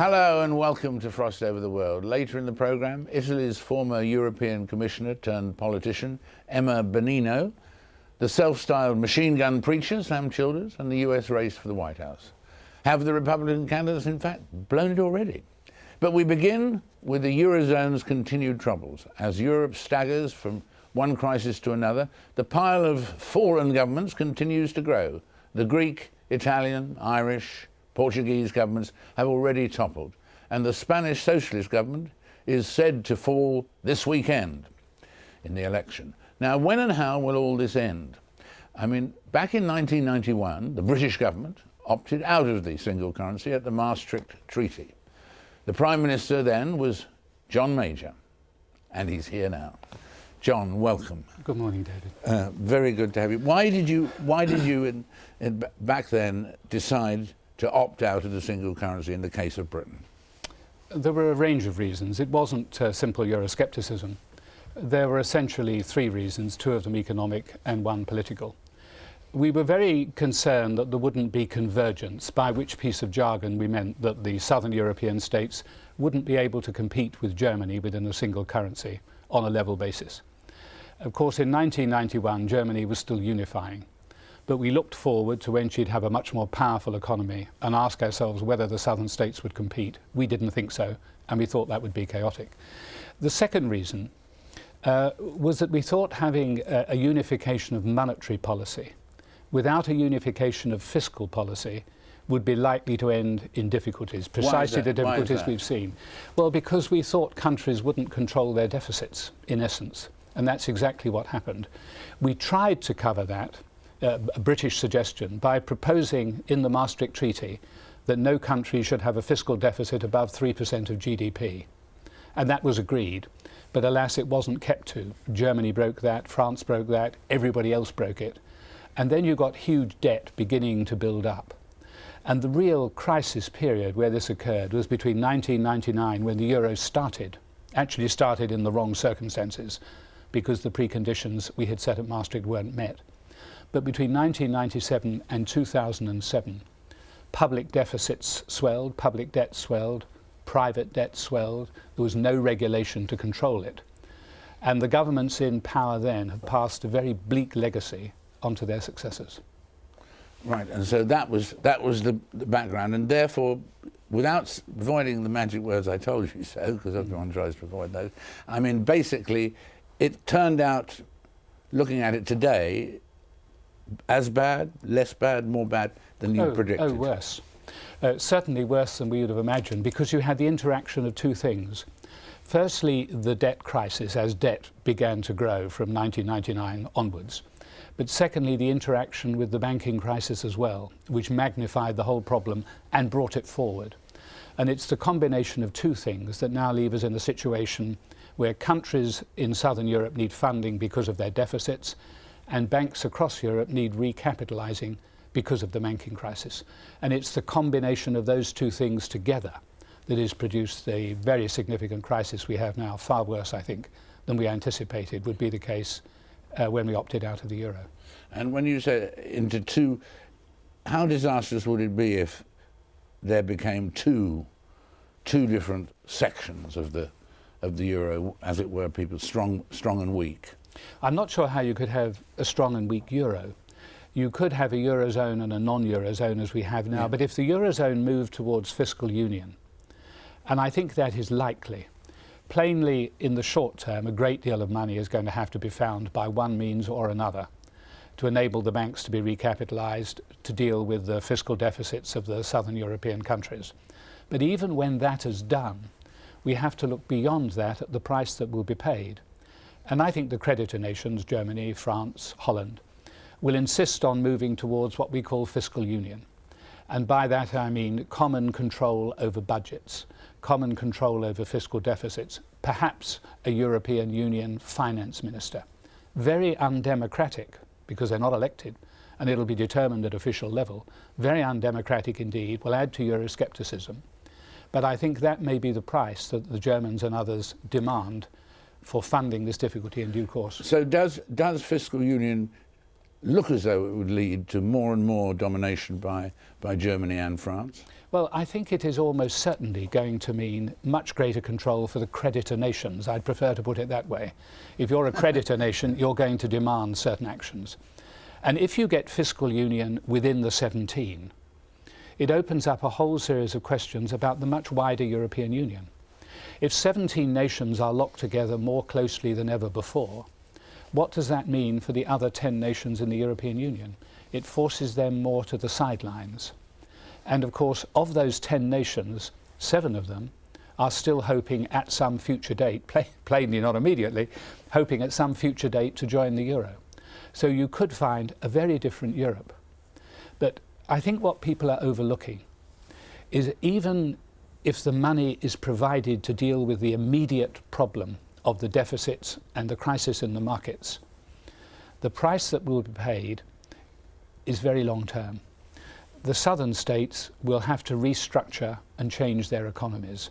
Hello and welcome to Frost Over the World. Later in the programme, Italy's former European Commissioner turned politician, Emma Bonino, the self-styled machine gun preacher, Sam Childers, and the US race for the White House. Have the Republican candidates, in fact, blown it already? But we begin with the Eurozone's continued troubles. As Europe staggers from one crisis to another, the pile of fallen governments continues to grow. The Greek, Italian, Irish, Portuguese governments have already toppled, and the Spanish socialist government is said to fall this weekend in the election. Now, when and how will all this end? I mean, back in 1991, the British government opted out of the single currency at the Maastricht Treaty. The Prime Minister then was John Major, and he's here now. John, welcome. Good morning, David. Very good to have you. Why did you back then decide to opt out of the single currency in the case of Britain? There were a range of reasons. It wasn't simple Euroscepticism. There were essentially three reasons, two of them economic and one political. We were very concerned that there wouldn't be convergence, by which piece of jargon we meant that the southern European states wouldn't be able to compete with Germany within a single currency on a level basis. Of course, in 1991, Germany was still unifying. But we looked forward to when she'd have a much more powerful economy and ask ourselves whether the southern states would compete. We didn't think so, and we thought that would be chaotic. The second reason was that we thought having a unification of monetary policy without a unification of fiscal policy would be likely to end in difficulties, precisely the difficulties we've seen. Well, because we thought countries wouldn't control their deficits, in essence, and that's exactly what happened. We tried to cover that, a British suggestion, by proposing in the Maastricht Treaty that no country should have a fiscal deficit above 3% of GDP. And that was agreed. But alas, it wasn't kept to. Germany broke that, France broke that, everybody else broke it. And then you got huge debt beginning to build up. And the real crisis period where this occurred was between 1999, when the euro started, actually started in the wrong circumstances, because the preconditions we had set at Maastricht weren't met. But between 1997 and 2007, public deficits swelled, public debt swelled, private debt swelled. There was no regulation to control it. And the governments in power then have passed a very bleak legacy onto their successors. Right, and so that was the background, and therefore, without avoiding the magic words I told you so, because everyone tries to avoid those, I mean, basically, it turned out, looking at it today, as bad, less bad, more bad than you predicted? Oh, worse. Certainly worse than we would have imagined, because you had the interaction of two things. Firstly, the debt crisis, as debt began to grow from 1999 onwards. But secondly, the interaction with the banking crisis as well, which magnified the whole problem and brought it forward. And it's the combination of two things that now leave us in a situation where countries in southern Europe need funding because of their deficits, and banks across Europe need recapitalising because of the banking crisis. And it's the combination of those two things together that has produced the very significant crisis we have now, far worse, I think, than we anticipated would be the case when we opted out of the euro. And when you say into two, how disastrous would it be if there became two different sections of the euro, as it were, people strong and weak? I'm not sure how you could have a strong and weak euro. You could have a Eurozone and a non-Eurozone as we have now, but if the Eurozone moved towards fiscal union, and I think that is likely, plainly in the short term a great deal of money is going to have to be found by one means or another to enable the banks to be recapitalised, to deal with the fiscal deficits of the southern European countries. But even when that is done, we have to look beyond that at the price that will be paid. And I think the creditor nations, Germany, France, Holland, will insist on moving towards what we call fiscal union. And by that I mean common control over budgets, common control over fiscal deficits, perhaps a European Union finance minister. Very undemocratic, because they're not elected, and it'll be determined at official level. Very undemocratic indeed, will add to Euroscepticism. But I think that may be the price that the Germans and others demand for funding this difficulty in due course. So does fiscal union look as though it would lead to more and more domination by Germany and France? Well, I think it is almost certainly going to mean much greater control for the creditor nations. I'd prefer to put it that way. If you're a creditor nation, you're going to demand certain actions. And if you get fiscal union within the 17, it opens up a whole series of questions about the much wider European Union. If 17 nations are locked together more closely than ever before, what does that mean for the other 10 nations in the European Union? It forces them more to the sidelines. And of course, of those 10 nations, 7 of them are still hoping at some future date, plainly not immediately, hoping at some future date to join the euro. So you could find a very different Europe. But I think what people are overlooking is even if the money is provided to deal with the immediate problem of the deficits and the crisis in the markets, the price that will be paid is very long term. The southern states will have to restructure and change their economies.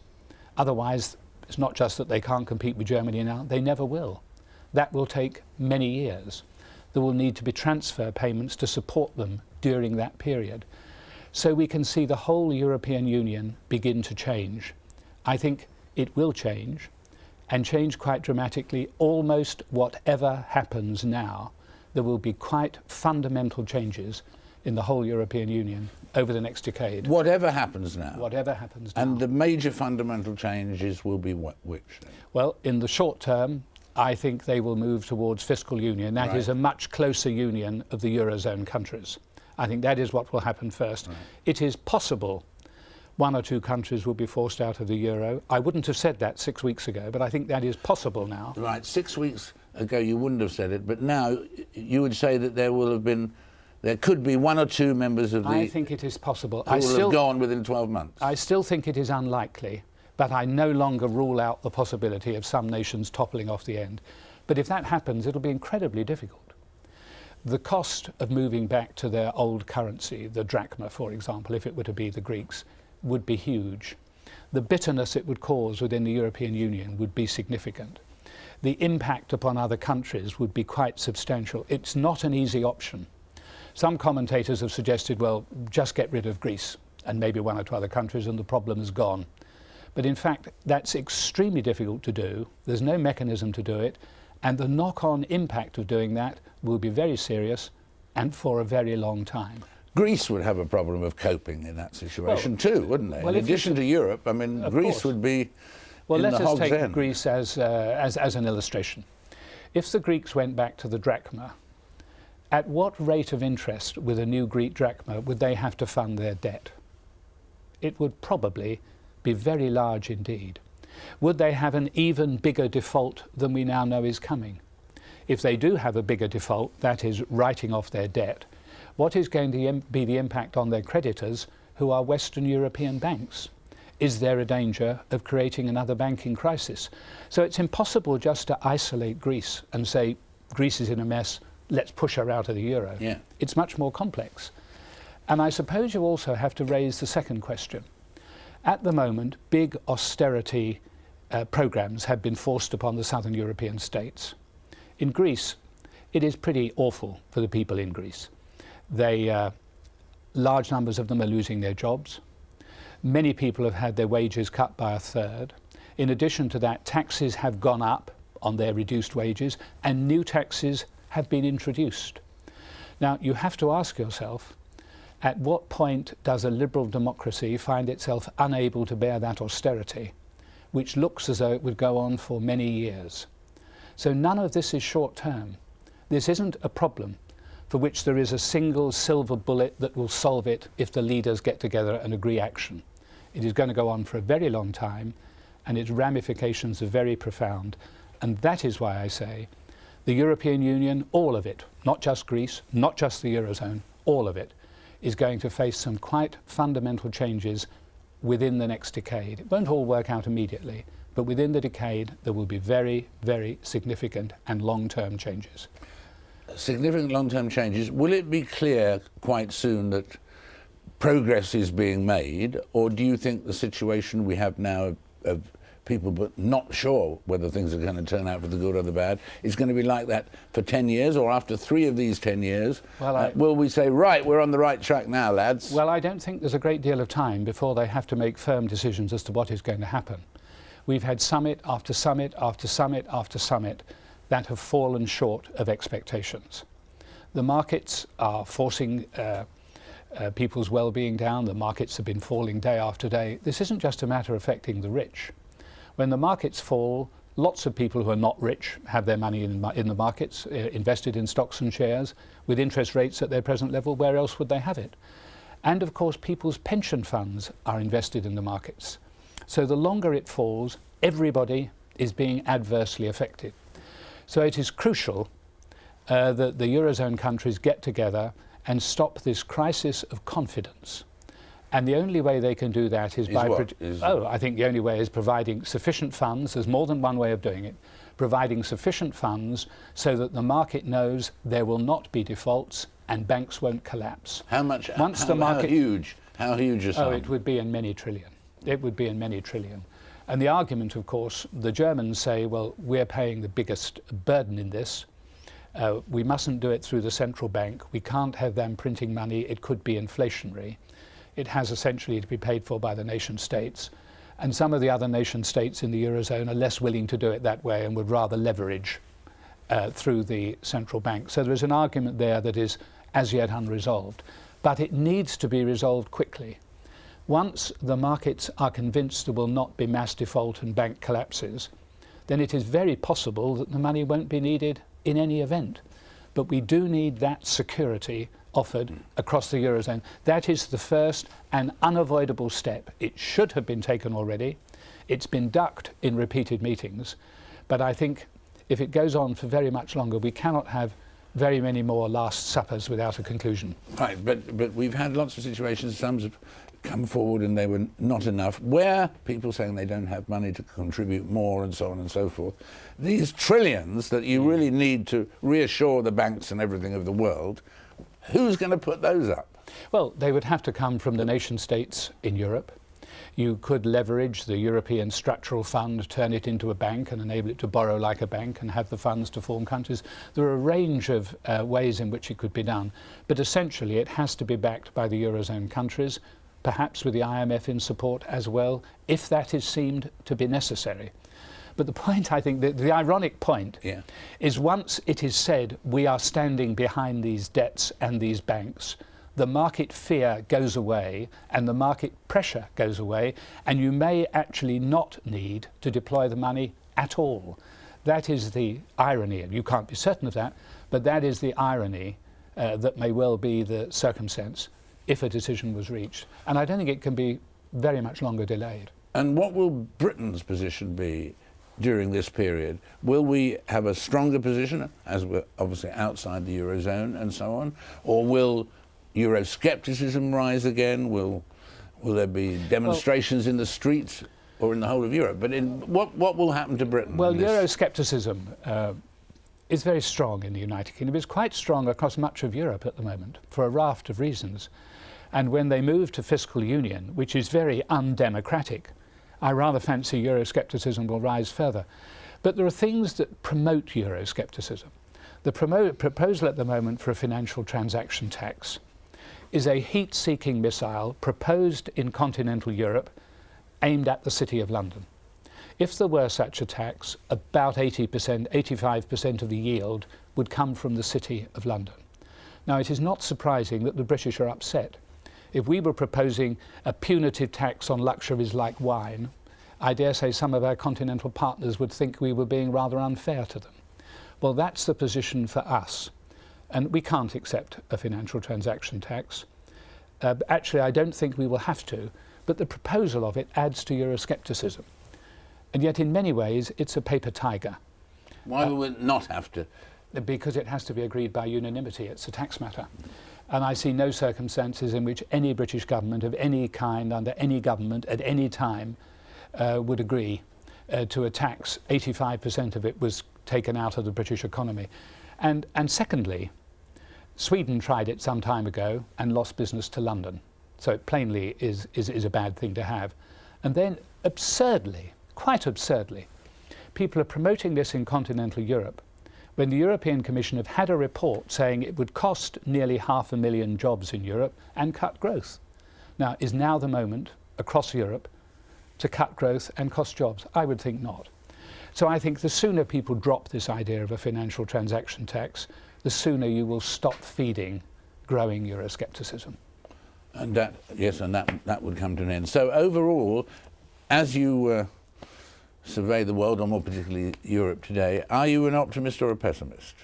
Otherwise, it's not just that they can't compete with Germany now, they never will. That will take many years. There will need to be transfer payments to support them during that period. So we can see the whole European Union begin to change. I think it will change, and change quite dramatically. Almost whatever happens now, there will be quite fundamental changes in the whole European Union over the next decade. Whatever happens now? Whatever happens now. And the major fundamental changes will be which? Well, in the short term, I think they will move towards fiscal union. That is a much closer union of the Eurozone countries. I think that is what will happen first. Right. It is possible 1 or 2 countries will be forced out of the euro. I wouldn't have said that 6 weeks ago, but I think that is possible now. Right, 6 weeks ago you wouldn't have said it, but now you would say that there could be 1 or 2 members of the... I think it is possible. Who will have gone within 12 months. I still think it is unlikely, but I no longer rule out the possibility of some nations toppling off the end. But if that happens, it'll be incredibly difficult. The cost of moving back to their old currency, the drachma, for example, if it were to be the Greeks, would be huge. The bitterness it would cause within the European Union would be significant. The impact upon other countries would be quite substantial. It's not an easy option. Some commentators have suggested, well, just get rid of Greece and maybe 1 or 2 other countries and the problem is gone. But in fact, that's extremely difficult to do. There's no mechanism to do it. And the knock-on impact of doing that will be very serious and for a very long time. Greece would have a problem of coping in that situation too, wouldn't they? Well, in addition to Europe, I mean, Greece would be well, in the hog's let's take end. Greece as an illustration. If the Greeks went back to the drachma, at what rate of interest with a new Greek drachma would they have to fund their debt? It would probably be very large indeed. Would they have an even bigger default than we now know is coming? If they do have a bigger default, that is writing off their debt, what is going to be the impact on their creditors who are Western European banks? Is there a danger of creating another banking crisis? So it's impossible just to isolate Greece and say, Greece is in a mess, let's push her out of the euro. Yeah. It's much more complex. And I suppose you also have to raise the second question. At the moment, big austerity programs have been forced upon the southern European states. In Greece, it is pretty awful for the people in Greece. Large numbers of them are losing their jobs. Many people have had their wages cut by 1/3. In addition to that, taxes have gone up on their reduced wages and new taxes have been introduced. Now, you have to ask yourself, at what point does a liberal democracy find itself unable to bear that austerity, which looks as though it would go on for many years? So none of this is short term. This isn't a problem for which there is a single silver bullet that will solve it if the leaders get together and agree action. It is going to go on for a very long time, and its ramifications are very profound. And that is why I say the European Union, all of it, not just Greece, not just the Eurozone, all of it, is going to face some quite fundamental changes within the next decade. It won't all work out immediately, but within the decade there will be very, very significant and long-term changes. Significant long-term changes. Will it be clear quite soon that progress is being made, or do you think the situation we have now of people but not sure whether things are going to turn out for the good or the bad. It's going to be like that for 10 years, or after 3 of these 10 years, will we say, right, we're on the right track now, lads? Well, I don't think there's a great deal of time before they have to make firm decisions as to what is going to happen. We've had summit after summit after summit after summit that have fallen short of expectations. The markets are forcing people's well-being down. The markets have been falling day after day. This isn't just a matter affecting the rich. When the markets fall, lots of people who are not rich have their money in the markets, invested in stocks and shares, with interest rates at their present level. Where else would they have it? And of course, people's pension funds are invested in the markets. So the longer it falls, everybody is being adversely affected. So it is crucial that the Eurozone countries get together and stop this crisis of confidence. And the only way they can do that is by... I think the only way is providing sufficient funds. There's more than one way of doing it. Providing sufficient funds so that the market knows there will not be defaults and banks won't collapse. How much? How huge? How huge is that? Oh, it would be in many trillion. It would be in many trillion. And the argument, of course, the Germans say, well, we're paying the biggest burden in this. We mustn't do it through the central bank. We can't have them printing money. It could be inflationary. It has essentially to be paid for by the nation states. And some of the other nation states in the Eurozone are less willing to do it that way and would rather leverage through the central bank. So there is an argument there that is as yet unresolved. But it needs to be resolved quickly. Once the markets are convinced there will not be mass default and bank collapses, then it is very possible that the money won't be needed in any event. But we do need that security offered across the Eurozone. That is the first and unavoidable step. It should have been taken already. It's been ducked in repeated meetings. But I think if it goes on for very much longer, we cannot have very many more Last Suppers without a conclusion. Right, but we've had lots of situations, some have come forward and they were not enough, where people saying they don't have money to contribute more and so on and so forth. These trillions that you really need to reassure the banks and everything of the world, who's going to put those up? Well, they would have to come from the nation states in Europe. You could leverage the European Structural Fund, turn it into a bank and enable it to borrow like a bank and have the funds to form countries. There are a range of ways in which it could be done, but essentially it has to be backed by the Eurozone countries, perhaps with the IMF in support as well, if that is seemed to be necessary. But the point, I think, the ironic point is once it is said we are standing behind these debts and these banks, the market fear goes away and the market pressure goes away, and you may actually not need to deploy the money at all. That is the irony, and you can't be certain of that, but that is the irony that may well be the circumstance if a decision was reached. And I don't think it can be very much longer delayed. And what will Britain's position be during this period? Will we have a stronger position, as we're obviously outside the Eurozone and so on, or will Euroscepticism rise again? Will there be demonstrations in the streets or in the whole of Europe? But what will happen to Britain? Well, Euroscepticism is very strong in the United Kingdom. It's quite strong across much of Europe at the moment for a raft of reasons. And when they move to fiscal union, which is very undemocratic, I rather fancy Euroscepticism will rise further. But there are things that promote Euroscepticism. The proposal at the moment for a financial transaction tax is a heat-seeking missile proposed in continental Europe aimed at the City of London. If there were such a tax, about 80%, 85% of the yield would come from the City of London. Now, it is not surprising that the British are upset. If we were proposing a punitive tax on luxuries like wine, I dare say some of our continental partners would think we were being rather unfair to them. Well, that's the position for us. And we can't accept a financial transaction tax. Actually, I don't think we will have to, but the proposal of it adds to Euroscepticism. And yet, in many ways, it's a paper tiger. Why will we not have to? Because it has to be agreed by unanimity. It's a tax matter. And I see no circumstances in which any British government of any kind, under any government, at any time, would agree to a tax. 85% of it was taken out of the British economy. And secondly, Sweden tried it some time ago and lost business to London. So it plainly is a bad thing to have. And then, absurdly, quite absurdly, people are promoting this in continental Europe when the European Commission have had a report saying it would cost nearly 500,000 jobs in Europe and cut growth. Now, is now the moment across Europe to cut growth and cost jobs? I would think not. So I think the sooner people drop this idea of a financial transaction tax, the sooner you will stop feeding growing Euroscepticism. And that, yes, and that would come to an end. So overall, as you survey the world, or more particularly Europe today, are you an optimist or a pessimist?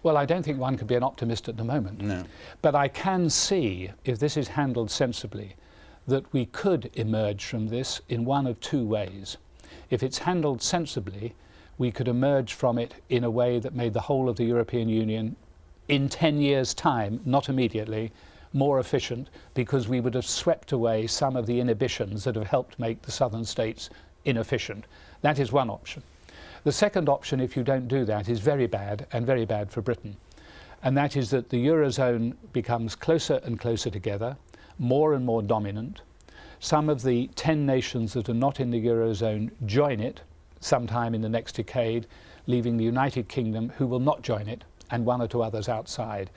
Well, I don't think one could be an optimist at the moment. No. But I can see, if this is handled sensibly, that we could emerge from this in one of two ways. If it's handled sensibly, we could emerge from it in a way that made the whole of the European Union, in 10 years' time, not immediately, more efficient, because we would have swept away some of the inhibitions that have helped make the southern states inefficient. That is one option. The second option, if you don't do that, is very bad, and very bad for Britain. And that is that the Eurozone becomes closer and closer together, more and more dominant. Some of the 10 nations that are not in the Eurozone join it sometime in the next decade, leaving the United Kingdom, who will not join it, and one or two others outside.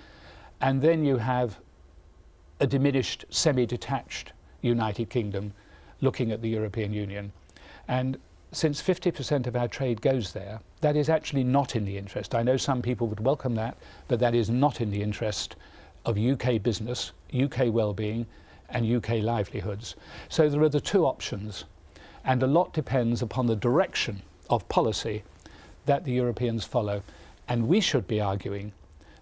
And then you have a diminished, semi-detached United Kingdom looking at the European Union. And since 50% of our trade goes there, that is actually not in the interest. I know some people would welcome that, but that is not in the interest of UK business, UK well-being, and UK livelihoods. So there are the two options, and a lot depends upon the direction of policy that the Europeans follow. And we should be arguing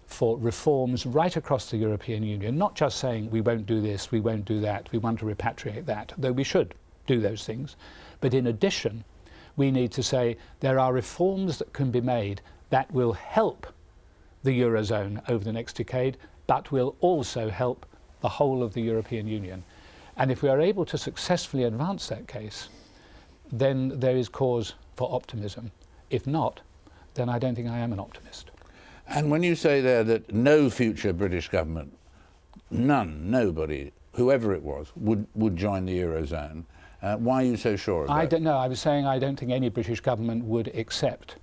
for reforms right across the European Union, not just saying we won't do this, we won't do that, we want to repatriate that, though we should do those things. But in addition, we need to say there are reforms that can be made that will help the Eurozone over the next decade, but will also help the whole of the European Union. And if we are able to successfully advance that case, then there is cause for optimism. If not, then I don't think I am an optimist. And when you say there that no future British government, nobody, whoever it was, would join the Eurozone, why are you so sure of that? I don't know. I was saying I don't think any British government would accept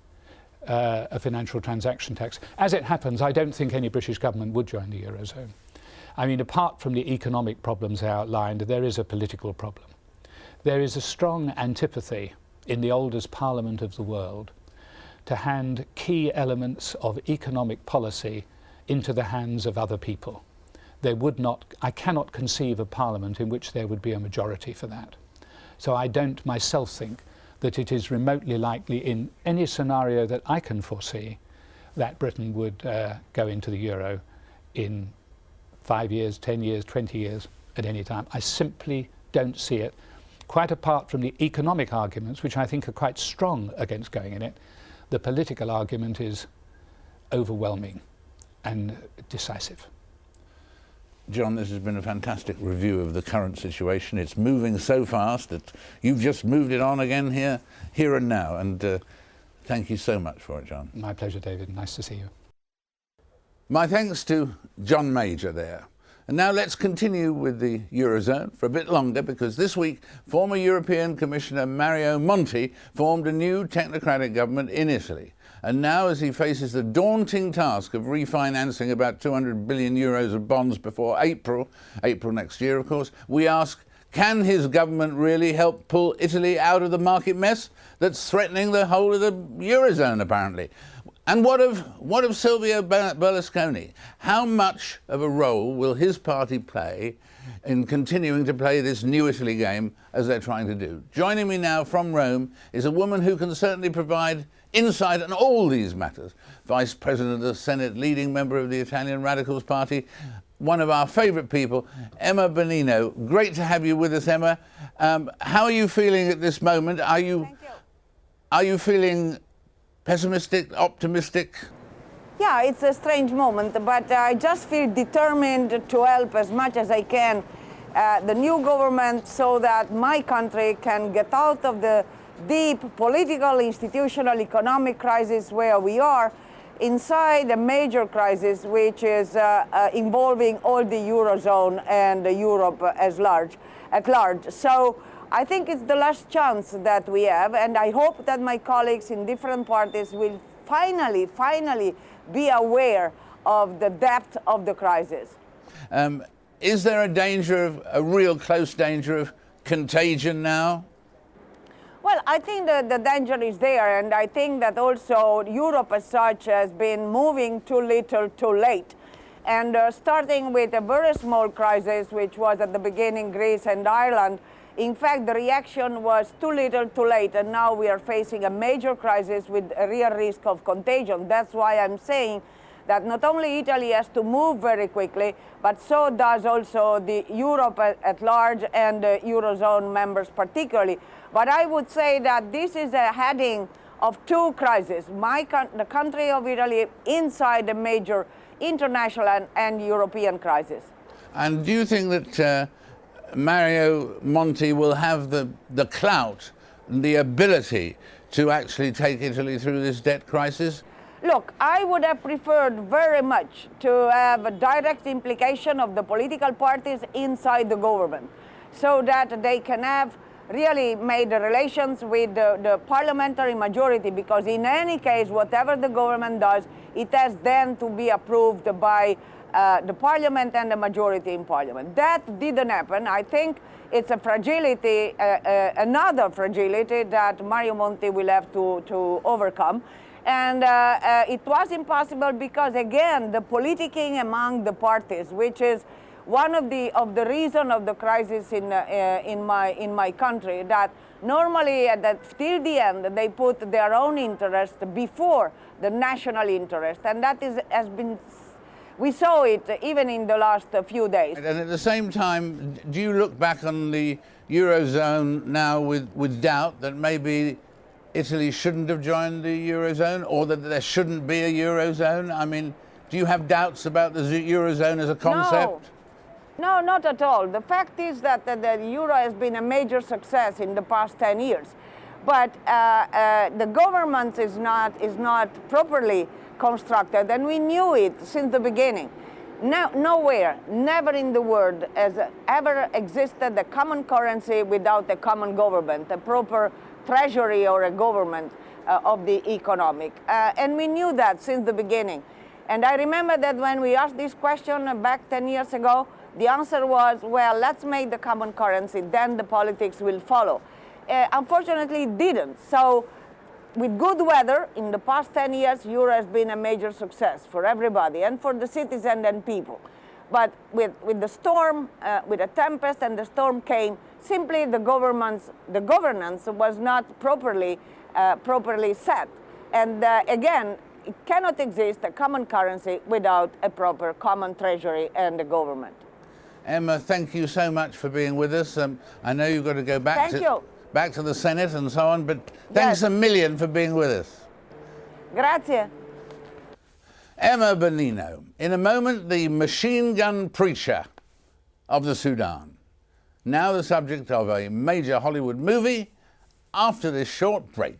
a financial transaction tax. As it happens, I don't think any British government would join the Eurozone. I mean, apart from the economic problems I outlined, there is a political problem. There is a strong antipathy in the oldest parliament of the world to hand key elements of economic policy into the hands of other people. There would not, I cannot conceive a parliament in which there would be a majority for that. So I don't myself think that it is remotely likely in any scenario that I can foresee that Britain would go into the euro in 5 years, 10 years, 20 years, at any time. I simply don't see it. Quite apart from the economic arguments, which I think are quite strong against going in it, the political argument is overwhelming and decisive. John, this has been a fantastic review of the current situation. It's moving so fast that you've just moved it on again here and now. And thank you so much for it, John. My pleasure, David. Nice to see you. My thanks to John Major there. And now let's continue with the Eurozone for a bit longer, because this week former European Commissioner Mario Monti formed a new technocratic government in Italy. And now, as he faces the daunting task of refinancing about 200 billion euros of bonds before April next year, of course, we ask, can his government really help pull Italy out of the market mess that's threatening the whole of the Eurozone, apparently? And what of Silvio Berlusconi? How much of a role will his party play in continuing to play this new Italy game as they're trying to do? Joining me now from Rome is a woman who can certainly provide insight on all these matters. Vice President of the Senate, leading member of the Italian Radicals Party, one of our favourite people, Emma Bonino. Great to have you with us, Emma. How are you feeling at this moment? Thank you. Are you feeling pessimistic, optimistic? Yeah, it's a strange moment, but I just feel determined to help as much as I can the new government so that my country can get out of the deep political, institutional, economic crisis where we are inside a major crisis which is involving all the Eurozone and Europe at large. So I think it's the last chance that we have, and I hope that my colleagues in different parties will finally be aware of the depth of the crisis. Is there a real close danger of contagion now? Well, I think that the danger is there, and I think that also Europe as such has been moving too little, too late. And starting with a very small crisis, which was at the beginning Greece and Ireland, in fact, the reaction was too little, too late, and now we are facing a major crisis with a real risk of contagion. That's why I'm saying that not only Italy has to move very quickly, but so does also the Europe at large and the Eurozone members particularly. But I would say that this is a heading of two crises. The country of Italy inside a major international and European crisis. And do you think that Mario Monti will have the clout and the ability to actually take Italy through this debt crisis? Look, I would have preferred very much to have a direct implication of the political parties inside the government, so that they can have really made the relations with the parliamentary majority, because in any case, whatever the government does, it has then to be approved by the parliament and the majority in parliament. That didn't happen. I think it's a fragility, another fragility that Mario Monti will have to overcome. And it was impossible because, again, the politicking among the parties, which is one of the reason of the crisis in my country, that normally till the end they put their own interest before the national interest, and that has been. We saw it even in the last few days. And at the same time, do you look back on the Eurozone now with doubt that maybe Italy shouldn't have joined the Eurozone, or that there shouldn't be a Eurozone? I mean, do you have doubts about the Eurozone as a concept? No, not at all. The fact is that the euro has been a major success in the past 10 years. But the government is not properly constructed, and we knew it since the beginning. Nowhere, never in the world has ever existed a common currency without a common government, a proper treasury or a government of the economic. And we knew that since the beginning. And I remember that when we asked this question back 10 years ago, the answer was, well, let's make the common currency, then the politics will follow. Unfortunately, it didn't. So with good weather, in the past 10 years, euro has been a major success for everybody and for the citizens and people. But with the storm, with a tempest, and the storm came, simply the governance was not properly set. And again, it cannot exist a common currency without a proper common treasury and a government. Emma, thank you so much for being with us. I know you've got to go back to the Senate and so on, but thanks a million for being with us. Grazie. Emma Bonino, in a moment, the machine gun preacher of the Sudan. Now the subject of a major Hollywood movie after this short break.